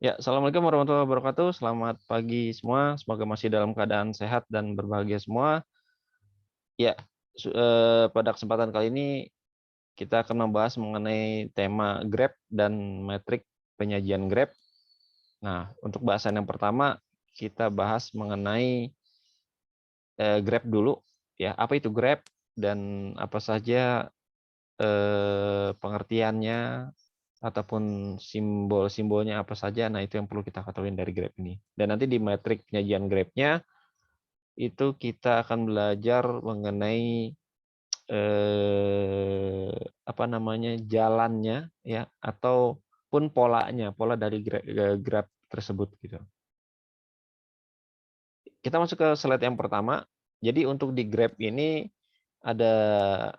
Ya, assalamualaikum warahmatullahi wabarakatuh. Selamat pagi semua. Semoga masih dalam keadaan sehat dan berbahagia semua. Ya, pada kesempatan kali ini kita akan membahas mengenai tema Grab dan metrik penyajian Grab. Nah, untuk bahasan yang pertama kita bahas mengenai Grab dulu. Ya, apa itu Grab dan apa saja pengertiannya ataupun simbol-simbolnya apa saja. Nah, itu yang perlu kita ketahui dari Grab ini. Dan nanti di metrik penyajian Grab-nya itu kita akan belajar mengenai apa namanya jalannya ya ataupun polanya, pola dari Grab tersebut gitu. Kita masuk ke slide yang pertama. Jadi untuk di Grab ini ada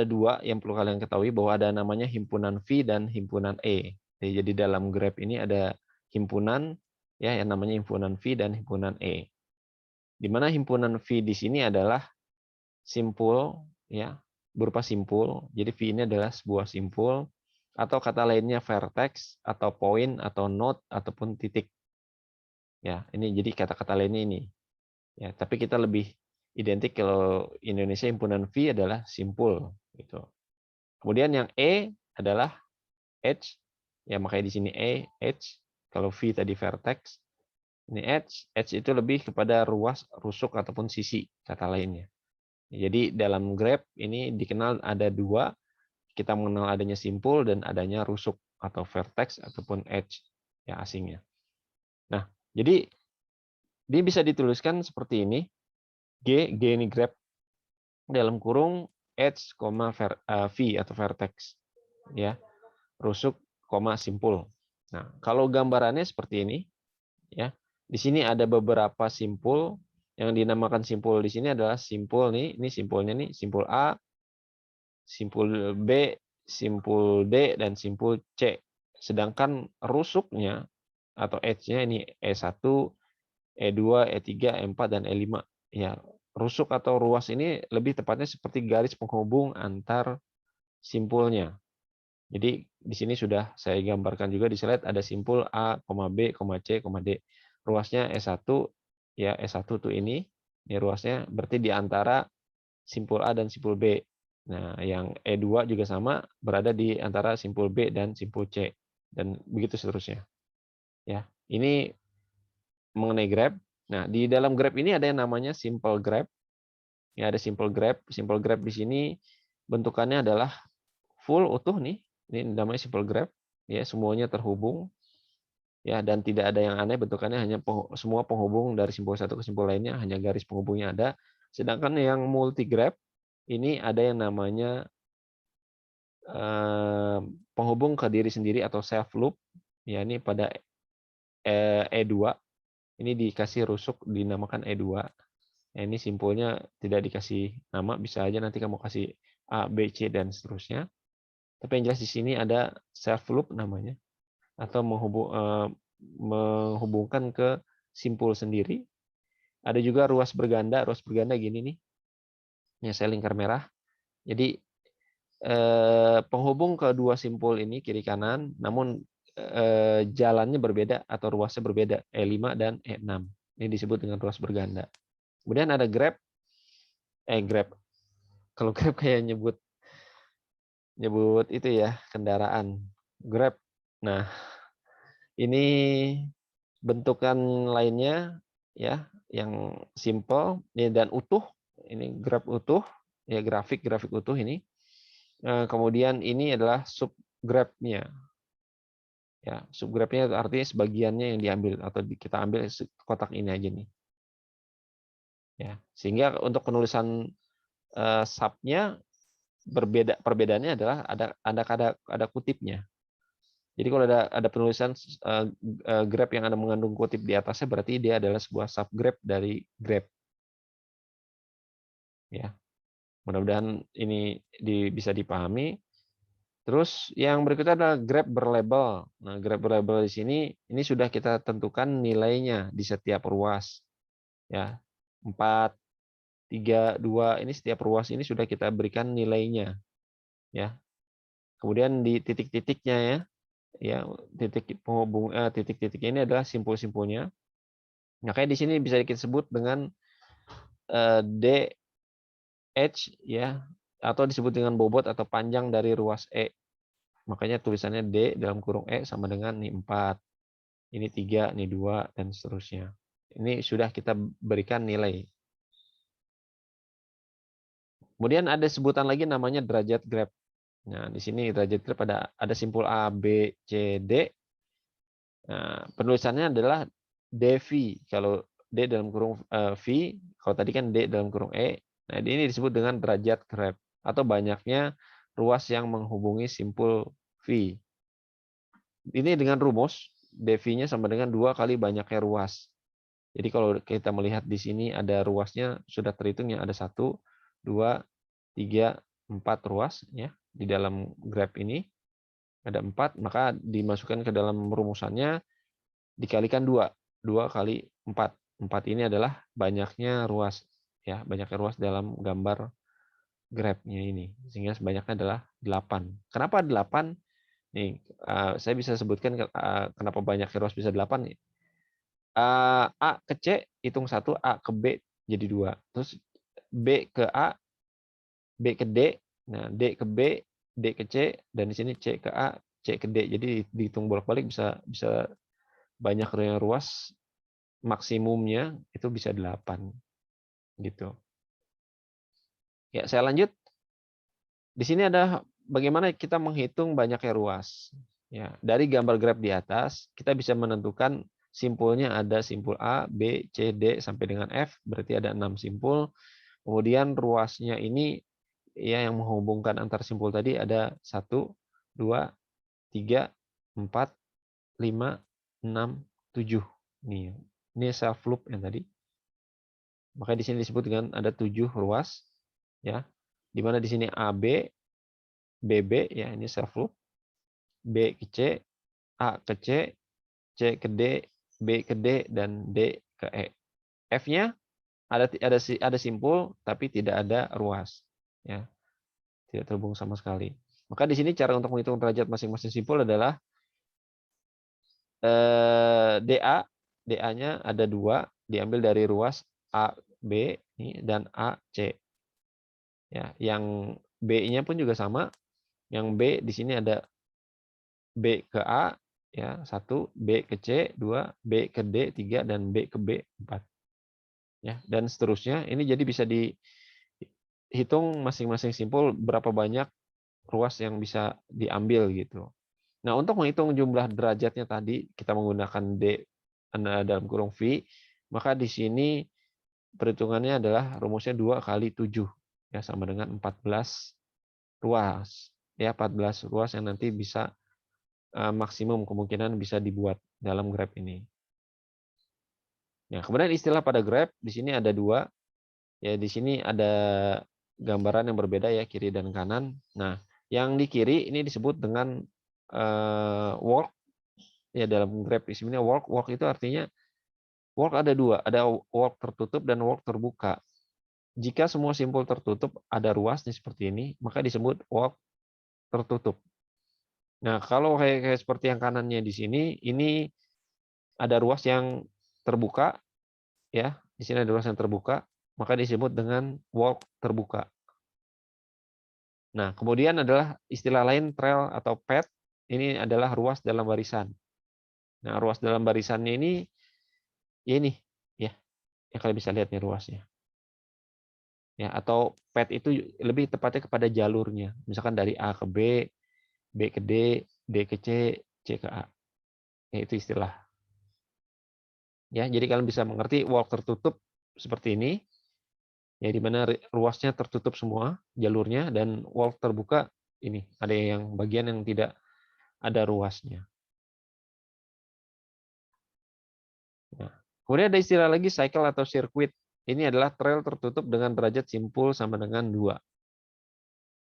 dua yang perlu kalian ketahui bahwa ada namanya himpunan V dan himpunan E. Jadi dalam Grab ini ada himpunan ya yang namanya himpunan V dan himpunan E. Di mana himpunan V di sini adalah simpul ya berupa simpul. Jadi V ini adalah sebuah simpul atau kata lainnya vertex atau poin atau node ataupun titik. Ya, ini jadi kata-kata lainnya ini. Ya, tapi kita lebih identik kalau Indonesia himpunan V adalah simpul gitu. Kemudian yang E adalah edge. Ya, makanya di sini edge. Kalau V tadi vertex, ini edge. Edge itu lebih kepada ruas, rusuk ataupun sisi kata lainnya. Jadi dalam Grab ini dikenal ada dua, kita mengenal adanya simpul dan adanya rusuk atau vertex ataupun edge ya asingnya. Nah, jadi dia bisa dituliskan seperti ini, G ini Grab dalam kurung edge, V atau vertex ya, rusuk, simpul. Nah, kalau gambarannya seperti ini ya. Di sini ada beberapa simpul yang dinamakan simpul di sini adalah simpul nih, ini simpulnya nih, simpul A, simpul B, simpul D, dan simpul C. Sedangkan rusuknya atau edge-nya ini E1, E2, E3, E4, dan E5. Ya, rusuk atau ruas ini lebih tepatnya seperti garis penghubung antar simpulnya. Jadi di sini sudah saya gambarkan juga di slide ada simpul A, B, C, D. Ruasnya E1, ya E1 tuh ini ruasnya berarti di antara simpul A dan simpul B. Nah, yang E2 juga sama, berada di antara simpul B dan simpul C. Dan begitu seterusnya. Ya, ini mengenai Grab. Nah, di dalam Grab ini ada yang namanya simple Grab. Ya, ada simple Grab. Simple Grab di sini bentukannya adalah full utuh nih. Ini namanya simple Grab. Ya, semuanya terhubung. Ya, dan tidak ada yang aneh, bentukannya hanya semua penghubung dari simpul satu ke simpul lainnya, hanya garis penghubungnya ada. Sedangkan yang multi Grab ini ada yang namanya penghubung ke diri sendiri atau self loop. Ya, ini pada E2 ini dikasih rusuk dinamakan E2. Nah, ini simpulnya tidak dikasih nama, bisa aja nanti kamu kasih A, B, C, dan seterusnya. Tapi yang jelas di sini ada self loop namanya, atau menghubungkan ke simpul sendiri. Ada juga ruas berganda. Ruas berganda gini nih, ya saya lingkar merah. Jadi penghubung kedua simpul ini kiri kanan, namun jalannya berbeda atau ruasnya berbeda, E5 dan E6. Ini disebut dengan ruas berganda. Kemudian ada Grab. Grab. Kalau Grab kayak nyebut itu ya, kendaraan. Grab. Nah, ini bentukan lainnya ya, yang simple dan utuh. Ini Grab utuh, ya grafik utuh ini. Kemudian ini adalah subgrab-nya. Ya, subgrab-nya artinya sebagiannya yang diambil atau kita ambil kotak ini aja nih. Ya, sehingga untuk penulisan sub-nya perbedaannya adalah ada kutipnya. Jadi kalau ada penulisan Grab yang ada mengandung kutip di atasnya, berarti dia adalah sebuah subgrab dari Grab. Ya, mudah-mudahan ini bisa dipahami. Terus yang berikutnya adalah Grab berlabel. Nah, Grab berlabel di sini ini sudah kita tentukan nilainya di setiap ruas. Ya, 4, 3, 2 ini setiap ruas ini sudah kita berikan nilainya. Ya. Kemudian di titik-titiknya ya. ya, titik penghubung titik-titik ini adalah simpul-simpulnya. Makanya di sini bisa kita sebut dengan DH ya, atau disebut dengan bobot atau panjang dari ruas E. Makanya tulisannya D dalam kurung E sama dengan ini 4, ini 3, ini 2, dan seterusnya. Ini sudah kita berikan nilai. Kemudian ada sebutan lagi namanya derajat grab. Nah, di sini derajat grab ada simpul A, B, C, D. Nah, penulisannya adalah dV. Kalau D dalam kurung V, kalau tadi kan D dalam kurung E. Nah, ini disebut dengan derajat grab atau banyaknya ruas yang menghubungi simpul V. Ini dengan rumus dV-nya sama dengan 2 kali banyaknya ruas. Jadi kalau kita melihat di sini ada ruasnya sudah terhitung ya, ada 1, 2, 3, 4 ruas ya di dalam graf ini. Ada 4, maka dimasukkan ke dalam rumusannya dikalikan 2. 2 kali 4. 4 ini adalah banyaknya ruas ya, banyaknya ruas dalam gambar grafnya ini. Sehingga sebanyaknya adalah 8. Kenapa 8? Nih, saya bisa sebutkan kenapa banyaknya ruas bisa 8 nih. A ke C hitung 1, A ke B jadi 2. Terus B ke A, B ke D, nah D ke B, D ke C, dan di sini C ke A, C ke D. Jadi dihitung bolak-balik bisa banyak ruas, maksimumnya itu bisa 8 gitu. Ya, saya lanjut. Di sini ada bagaimana kita menghitung banyaknya ruas. Ya, dari gambar graf di atas, kita bisa menentukan simpulnya ada simpul A, B, C, D sampai dengan F, berarti ada 6 simpul. Kemudian ruasnya ini ya yang menghubungkan antar simpul tadi ada 1, 2, 3, 4, 5, 6, 7. Ini self loop yang tadi. Makanya di sini disebut dengan ada 7 ruas ya. Di mana di sini AB, BB ya, ini self loop. B ke C, A ke C, C ke D, B ke D, dan D ke E. F-nya ada simpul tapi tidak ada ruas ya. Tidak terhubung sama sekali. Maka di sini cara untuk menghitung derajat masing-masing simpul adalah DA, DA-nya ada 2, diambil dari ruas A, B dan A, C. Ya, yang B-nya pun juga sama. Yang B di sini ada B ke A ya 1, B ke C 2, B ke D 3, dan B ke B 4. Ya, dan seterusnya. Ini jadi bisa dihitung masing-masing simpul berapa banyak ruas yang bisa diambil gitu. Nah, untuk menghitung jumlah derajatnya tadi, kita menggunakan D dalam kurung V, maka di sini perhitungannya adalah rumusnya 2 kali 7, ya, sama dengan 14 ruas. Ya, 14 ruas yang nanti bisa maksimum kemungkinan bisa dibuat dalam graf ini. Ya, kemudian istilah pada graf, di sini ada 2. Ya, di sini ada gambaran yang berbeda ya, kiri dan kanan. Nah, yang di kiri ini disebut dengan work. Ya, dalam graf di sini work itu artinya work ada 2, ada work tertutup dan work terbuka. Jika semua simpul tertutup ada ruasnya seperti ini, maka disebut work tertutup. Nah, kalau kayak seperti yang kanannya di sini, ini ada ruas yang terbuka, ya. Di sini ada ruas yang terbuka, maka disebut dengan work terbuka. Nah, kemudian adalah istilah lain trail atau path. Ini adalah ruas dalam barisan. Nah, ruas dalam barisannya ini, ya ini, ya. Ya, kalian bisa lihat nih ruasnya. Ya, atau path itu lebih tepatnya kepada jalurnya. Misalkan dari A ke B, B ke D, D ke C, C ke A. Ya, itu istilah. Ya, jadi kalian bisa mengerti walk tertutup seperti ini. Ya, di mana ruasnya tertutup semua jalurnya, dan walk terbuka ini ada yang bagian yang tidak ada ruasnya. Nah, kemudian ada istilah lagi cycle atau sirkuit. Ini adalah trail tertutup dengan derajat simpul sama dengan 2.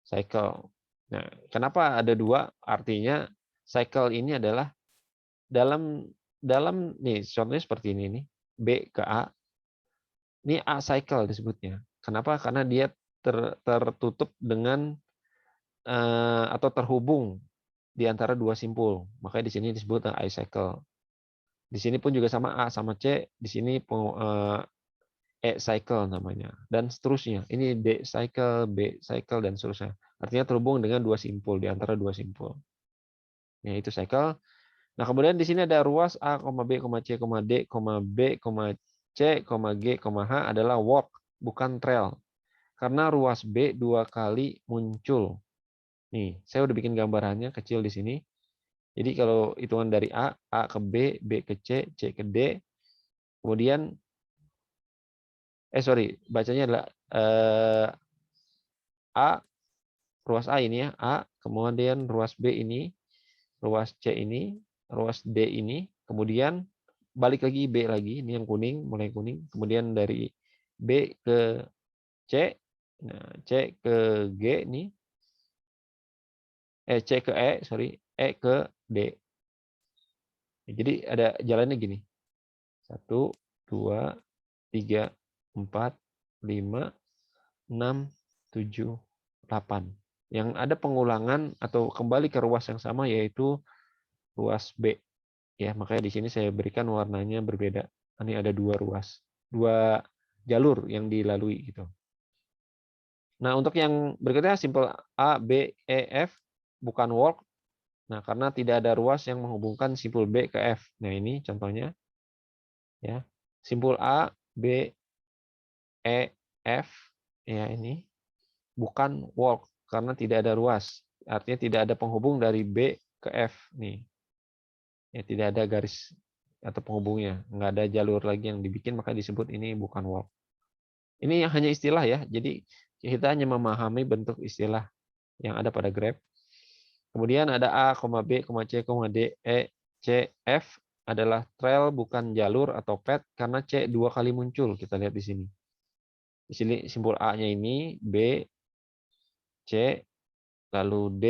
Cycle. Nah, kenapa ada 2? Artinya cycle ini adalah dalam dalam nih contohnya seperti ini nih. B ke A. Ini A cycle disebutnya. Kenapa? Karena dia tertutup dengan atau terhubung di antara dua simpul. Makanya di sini disebut I cycle. Di sini pun juga sama A sama C, di sini E cycle namanya, dan seterusnya. Ini D cycle, B cycle, dan seterusnya. Artinya terhubung dengan dua simpul, di antara dua simpul. Ya, itu cycle. Nah, kemudian di sini ada ruas A, B, C, D, B, C, G, H adalah walk, bukan trail. Karena ruas B dua kali muncul. Nih, saya udah bikin gambarannya kecil di sini. Jadi kalau hitungan dari A ke B ke C ke D, kemudian bacanya adalah A, ruas A ini ya, A, kemudian ruas B ini, ruas C ini, ruas D ini, kemudian balik lagi B lagi, ini yang kuning, mulai kuning, kemudian dari B ke C, nah C ke G nih, C ke E ke D. Jadi ada jalannya gini, 1, 2, 3, 4, 5, 6, 7, 8. Yang ada pengulangan atau kembali ke ruas yang sama yaitu ruas B. Ya, makanya di sini saya berikan warnanya berbeda. Ini ada dua ruas, dua jalur yang dilalui gitu. Nah, untuk yang berikutnya simpel A, B, E, F bukan walk. Nah, karena tidak ada ruas yang menghubungkan simpul B ke F. Nah, ini contohnya ya. Simpul A, B, E, F ya ini bukan walk karena tidak ada ruas. Artinya tidak ada penghubung dari B ke F nih. Ya, tidak ada garis atau penghubungnya, nggak ada jalur lagi yang dibikin, maka disebut ini bukan walk. Ini hanya istilah ya, jadi kita hanya memahami bentuk istilah yang ada pada grab. Kemudian ada A, B, C, D, E, C, F adalah trail bukan jalur atau path karena C dua kali muncul. Kita lihat di sini. Di sini simpul A-nya ini B, C, lalu D,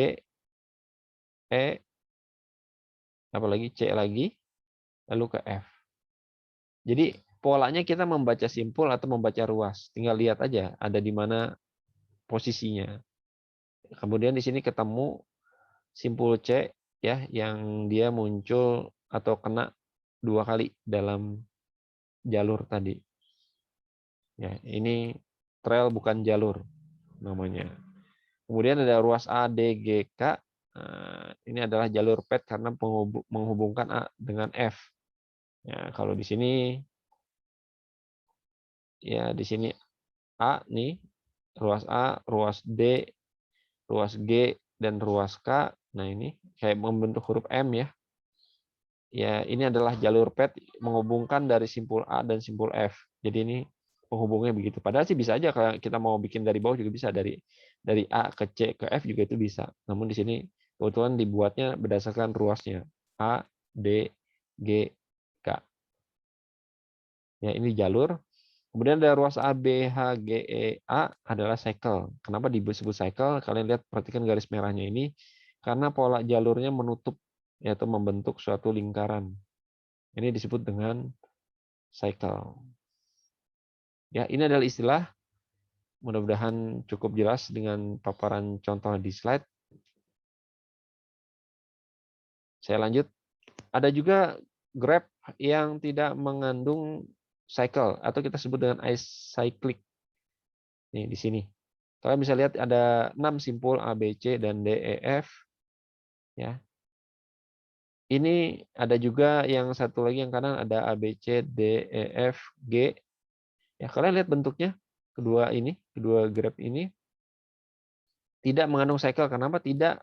E, apalagi C lagi, lalu ke F. Jadi polanya kita membaca simpul atau membaca ruas. Tinggal lihat aja ada di mana posisinya. Kemudian di sini ketemu simpul C ya yang dia muncul atau kena dua kali dalam jalur tadi. Ya, ini trail bukan jalur namanya. Kemudian ada ruas A, D, G, K. Nah, ini adalah jalur path karena menghubungkan A dengan F. Ya, kalau di sini ya di sini A nih, ruas A, ruas D, ruas G, dan ruas K. Nah, ini kayak membentuk huruf M ya. Ya, ini adalah jalur path menghubungkan dari simpul A dan simpul F. Jadi ini penghubungnya begitu. Padahal sih bisa aja kalau kita mau bikin dari bawah juga bisa, dari A ke C ke F juga itu bisa. Namun di sini kebetulan dibuatnya berdasarkan ruasnya A, D, G, K. Ya, ini jalur. Kemudian ada ruas A, B, H, G, E, A adalah cycle. Kenapa disebut cycle? Kalian lihat, perhatikan garis merahnya ini. Karena pola jalurnya menutup, yaitu membentuk suatu lingkaran. Ini disebut dengan cycle. Ya, ini adalah istilah. Mudah-mudahan cukup jelas dengan paparan contoh di slide. Saya lanjut. Ada juga graph yang tidak mengandung cycle atau kita sebut dengan acyclic. Nih di sini. Kalian bisa lihat ada 6 simpul A, B, C, dan D, E, F. Ya. Ini ada juga yang satu lagi yang kanan ada A, B, C, D, E, F, G. Ya, kalian lihat bentuknya. Kedua graph ini tidak mengandung cycle. Kenapa? Tidak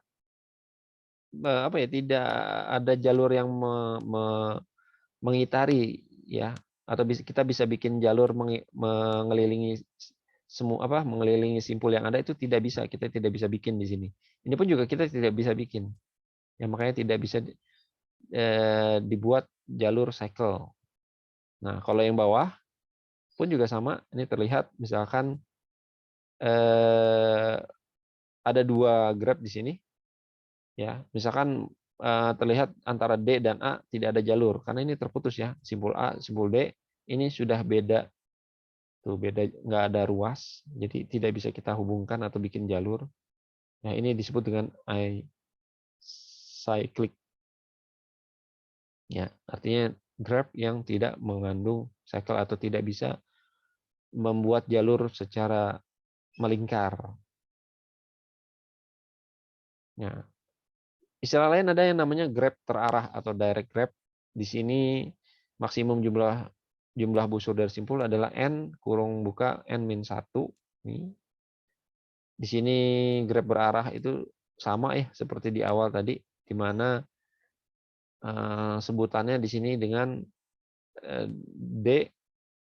tidak ada jalur yang mengitari ya, atau kita bisa bikin jalur mengelilingi mengelilingi simpul yang ada, itu tidak bisa, kita tidak bisa bikin di sini. Ini pun juga kita tidak bisa bikin. Ya, makanya tidak bisa dibuat jalur cycle. Nah, kalau yang bawah pun juga sama, ini terlihat misalkan ada dua graph di sini. Ya, misalkan terlihat antara D dan A tidak ada jalur karena ini terputus ya, simpul A, simpul D ini sudah beda, tuh beda, nggak ada ruas, jadi tidak bisa kita hubungkan atau bikin jalur. Nah, ini disebut dengan cyclic. Ya, artinya graph yang tidak mengandung cycle atau tidak bisa membuat jalur secara melingkar. Nah, istilah lain ada yang namanya graph terarah atau direct graph. Di sini maksimum jumlah busur dari simpul adalah n kurung buka n-1. Nih. Di sini graph berarah itu sama ya seperti di awal tadi, di mana sebutannya di sini dengan D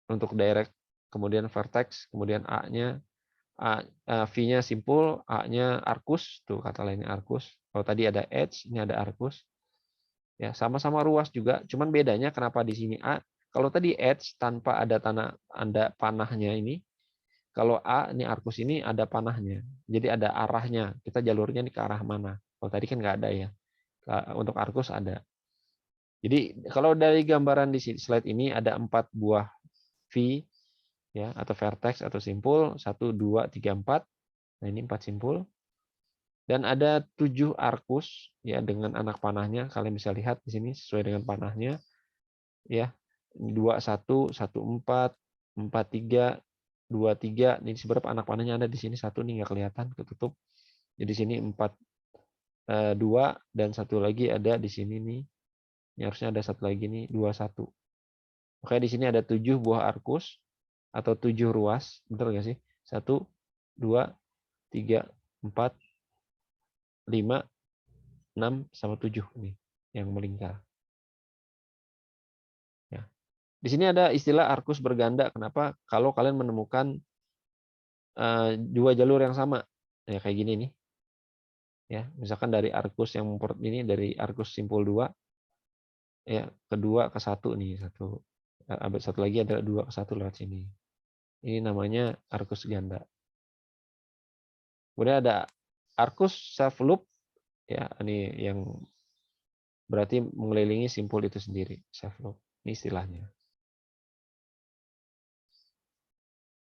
untuk direct, kemudian vertex, kemudian A-nya V-nya simpul, A-nya arcus, tuh kata lainnya arcus. Kalau tadi ada edge, ini ada arcus. Ya, sama-sama ruas juga, cuman bedanya kenapa di sini A? Kalau tadi edge tanpa ada panahnya ini, kalau A ini arcus ini ada panahnya. Jadi ada arahnya. Kita jalurnya ini ke arah mana? Kalau tadi kan nggak ada ya. Untuk arcus ada. Jadi kalau dari gambaran di slide ini ada 4 buah V ya, atau vertex atau simpul, 1 2 3 4. Nah, ini 4 simpul. Dan ada 7 arcus ya dengan anak panahnya. Kalian bisa lihat di sini sesuai dengan panahnya ya. 2 1 1 4 4 3 2 3. Ini seberapa anak panahnya ada di sini, 1 nih nggak kelihatan, ketutup. Jadi sini 4 2 dan 1 lagi ada di sini nih. Ini harusnya ada 1 lagi nih, 2 1. Makanya di sini ada 7 buah arcus atau 7 ruas, betul nggak sih? 1 2 3 4 5 6 sama 7 nih yang melingkar. Ya. Di sini ada istilah arcus berganda. Kenapa? Kalau kalian menemukan 2 jalur yang sama, ya kayak gini nih. Ya, misalkan dari arcus yang ini dari arcus simpul 2 ya, kedua ke 1 nih, satu lagi ada 2 ke 1 lewat sini. Ini namanya arcus ganda. Kemudian ada arcus self loop ya, ini yang berarti mengelilingi simpul itu sendiri, self loop. Ini istilahnya.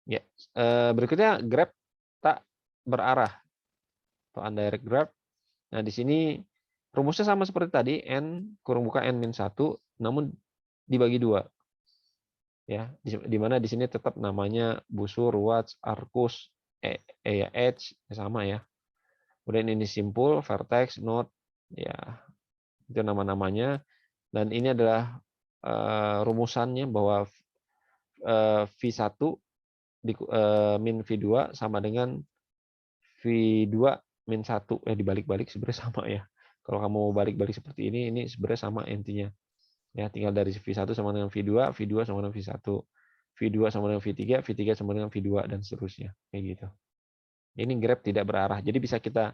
Ya, berikutnya graph tak berarah atau undirect graph. Nah, di sini rumusnya sama seperti tadi, n kurung buka n-1 namun dibagi 2. Ya, di mana di sini tetap namanya busur, ruas, arcus, edge sama ya. Kemudian ini simpul, vertex, node, ya itu nama-namanya. Dan ini adalah rumusannya bahwa V1 min V2 sama dengan V2 min 1. Dibalik-balik sebenarnya sama ya. Kalau kamu balik-balik seperti ini sebenarnya sama intinya. Ya, tinggal dari V1 sama dengan V2, V2 sama dengan V1, V2 sama dengan V3, V3 sama dengan V2 dan seterusnya. Kayak gitu. Ini graph tidak berarah. Jadi bisa kita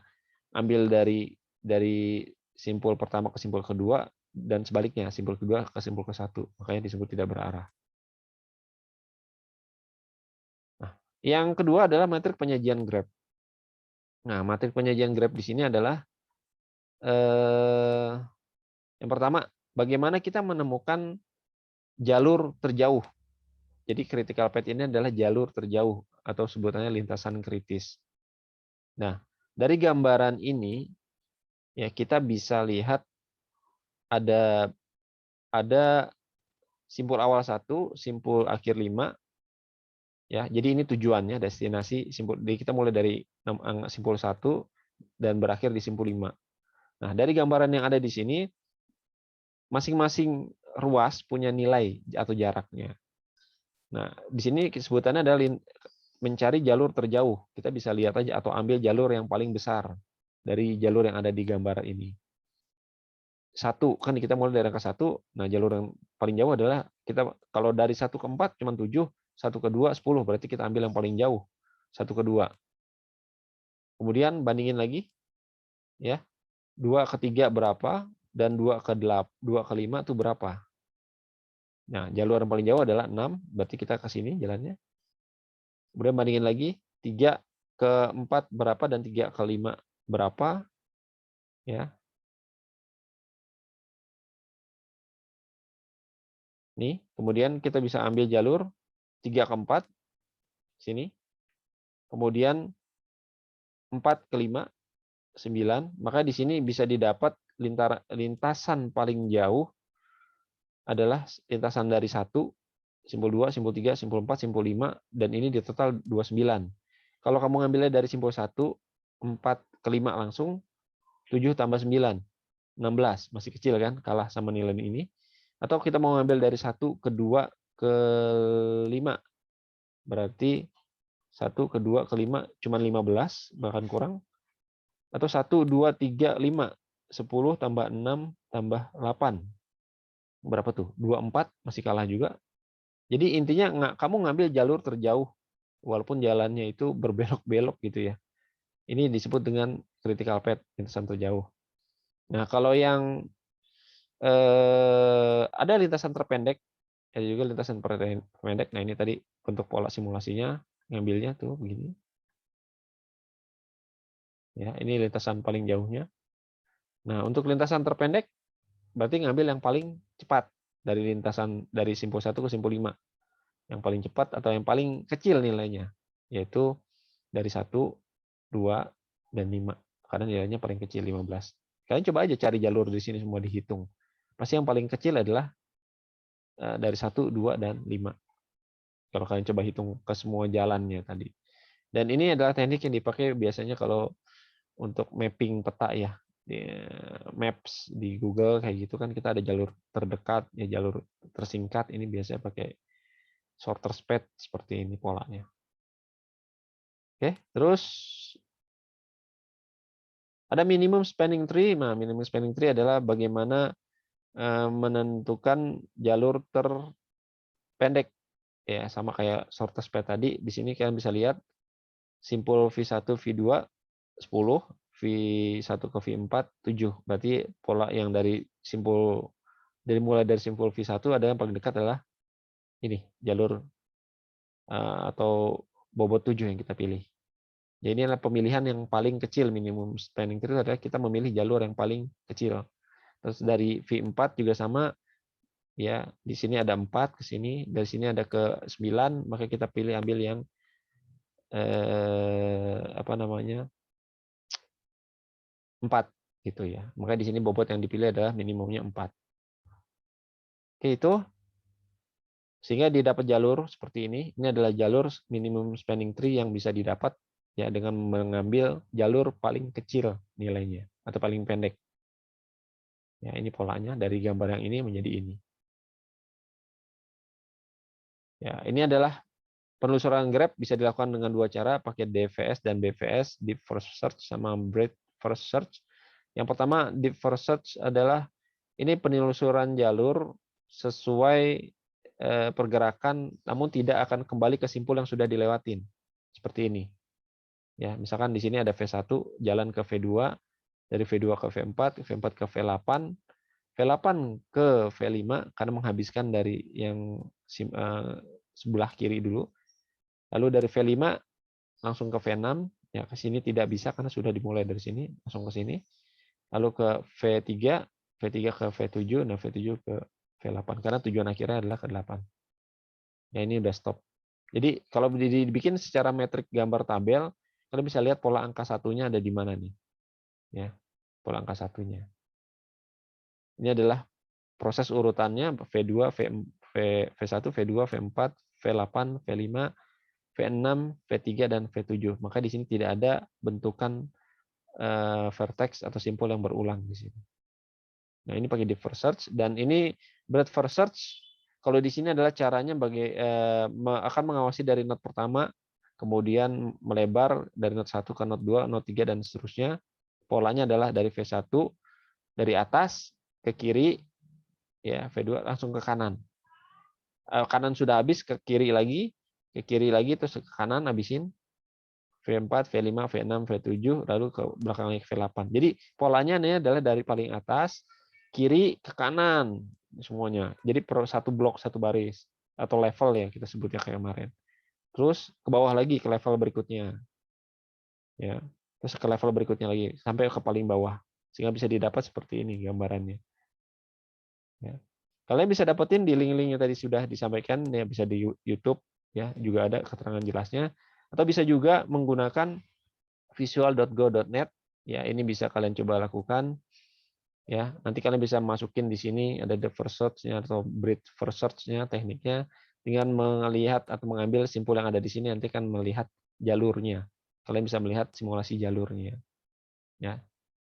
ambil dari simpul pertama ke simpul kedua dan sebaliknya, simpul kedua ke simpul ke satu. Makanya disebut tidak berarah. Nah, yang kedua adalah metrik penyajian graph. Nah, metrik penyajian graph di sini adalah yang pertama, bagaimana kita menemukan jalur terjauh. Jadi critical path ini adalah jalur terjauh atau sebutannya lintasan kritis. Nah, dari gambaran ini ya kita bisa lihat ada simpul awal 1, simpul akhir 5 ya. Jadi ini tujuannya, destinasi simpul. Jadi kita mulai dari simpul 1 dan berakhir di simpul 5. Nah, dari gambaran yang ada di sini masing-masing ruas punya nilai atau jaraknya. Nah, di sini sebutannya adalah mencari jalur terjauh. Kita bisa lihat aja atau ambil jalur yang paling besar dari jalur yang ada di gambar ini. 1, kan kita mulai dari angka 1. Nah, jalur yang paling jauh adalah kita kalau dari 1 ke 4 cuma 7, 1 ke 2 10, berarti kita ambil yang paling jauh. 1 ke 2. Kemudian bandingin lagi ya. 2 ke 3 berapa dan 2 ke 5 itu berapa? Nah, jalur yang paling jauh adalah 6, berarti kita ke sini jalannya. Kemudian bandingin lagi, 3 ke 4 berapa dan 3 ke 5 berapa. Ya. Nih, kemudian kita bisa ambil jalur 3 ke 4 sini. Kemudian 4 ke 5 9, maka di sini bisa didapat lintasan paling jauh adalah lintasan dari 1, simpul 2, simpul 3, simpul 4, simpul 5, dan ini di total 29. Kalau kamu ngambilnya dari simpul 1, 4 ke 5 langsung, 7 tambah 9, 16. Masih kecil kan, kalah sama nilai ini. Atau kita mau ngambil dari 1 ke 2 ke 5. Berarti 1 ke 2 ke 5 cuma 15, bahkan kurang. Atau 1, 2, 3, 5. 10 tambah 6 tambah 8. Berapa tuh? 24, masih kalah juga. Jadi intinya kamu ngambil jalur terjauh, walaupun jalannya itu berbelok-belok gitu ya. Ini disebut dengan critical path, lintasan terjauh. Nah, kalau yang ada lintasan terpendek, ada juga lintasan terpendek. Nah, ini tadi bentuk pola simulasinya, ngambilnya tuh begini. Ya, ini lintasan paling jauhnya. Nah, untuk lintasan terpendek, berarti ngambil yang paling cepat dari lintasan dari simpul 1 ke simpul 5. Yang paling cepat atau yang paling kecil nilainya, yaitu dari 1, 2, dan 5. Karena nilainya paling kecil 15. Kalian coba aja cari jalur di sini semua dihitung. Pasti yang paling kecil adalah dari 1, 2, dan 5. Kalau kalian coba hitung ke semua jalannya tadi. Dan ini adalah teknik yang dipakai biasanya kalau untuk mapping peta ya. Di Maps di Google kayak gitu kan kita ada jalur terdekat, ya jalur tersingkat. Ini biasanya pakai shorter path seperti ini polanya. Oke, terus ada minimum spanning tree. Nah, minimum spanning tree adalah bagaimana menentukan jalur terpendek. Ya, sama kayak shortest path tadi. Di sini kalian bisa lihat simpul V1, V2 10, V1 ke V4 7. Berarti pola yang dari mulai dari simpul V1 ada yang paling dekat adalah ini, jalur atau bobot 7 yang kita pilih. Jadi ini adalah pemilihan yang paling kecil. Minimum spanning tree adalah kita memilih jalur yang paling kecil. Terus dari V4 juga sama, ya di sini ada 4 ke sini, dari sini ada ke 9, maka kita ambil yang apa namanya 4 gitu ya. Maka di sini bobot yang dipilih adalah minimumnya 4. Oke, itu sehingga didapat jalur seperti ini. Ini adalah jalur minimum spanning tree yang bisa didapat ya dengan mengambil jalur paling kecil nilainya atau paling pendek. Ya, ini polanya dari gambar yang ini menjadi ini. Ya, ini adalah penelusuran grab bisa dilakukan dengan dua cara, pakai DFS dan BVS, Deep First Search sama Breadth First Search. Yang pertama, Deep First Search adalah ini penelusuran jalur sesuai pergerakan, namun tidak akan kembali ke simpul yang sudah dilewatin. Seperti ini. Ya, misalkan di sini ada V1 jalan ke V2, dari V2 ke V4, V4 ke V8, V8 ke V5 karena menghabiskan dari yang sebelah kiri dulu. Lalu dari V5 langsung ke V6, ya ke sini tidak bisa karena sudah dimulai dari sini, langsung ke sini. Lalu ke V3, V3 ke V7, nah V7 ke V8 karena tujuan akhirnya adalah ke 8. Ya ini udah stop. Jadi kalau dibikin secara metrik gambar tabel, kalian bisa lihat pola angka satunya ada di mana nih. Ya, pola angka satunya. Ini adalah proses urutannya V2, V1, V2, V4, V8, V5, V6, V3, dan V7. Maka di sini tidak ada bentukan vertex atau simpul yang berulang di sini. Nah, ini pakai deep first search dan ini breadth first search. Kalau di sini adalah caranya akan mengawasi dari node pertama, kemudian melebar dari node 1 ke node 2, node 3 dan seterusnya. Polanya adalah dari V1 dari atas ke kiri, ya V2 langsung ke kanan. Kanan sudah habis ke kiri lagi terus ke kanan habisin. V4, V5, V6, V7, lalu ke belakangnya ke V8. Jadi polanya ini adalah dari paling atas kiri ke kanan semuanya. Jadi per satu blok satu baris atau level ya kita sebutnya kayak kemarin. Terus ke bawah lagi ke level berikutnya. Ya. Terus ke level berikutnya lagi sampai ke paling bawah. Sehingga bisa didapat seperti ini gambarannya. Ya. Kalian bisa dapetin di link-link yang tadi sudah disampaikan ya, bisa di YouTube ya, juga ada keterangan jelasnya, atau bisa juga menggunakan visual.go.net ya, ini bisa kalian coba lakukan. Ya, nanti kalian bisa masukin di sini ada the first search-nya atau breadth first search-nya, tekniknya dengan melihat atau mengambil simpul yang ada di sini nanti kan melihat jalurnya. Kalian bisa melihat simulasi jalurnya. Ya,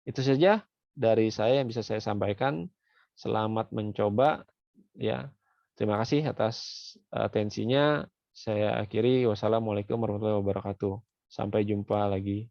itu saja dari saya yang bisa saya sampaikan. Selamat mencoba. Ya, terima kasih atas atensinya. Saya akhiri. Wassalamualaikum warahmatullahi wabarakatuh. Sampai jumpa lagi.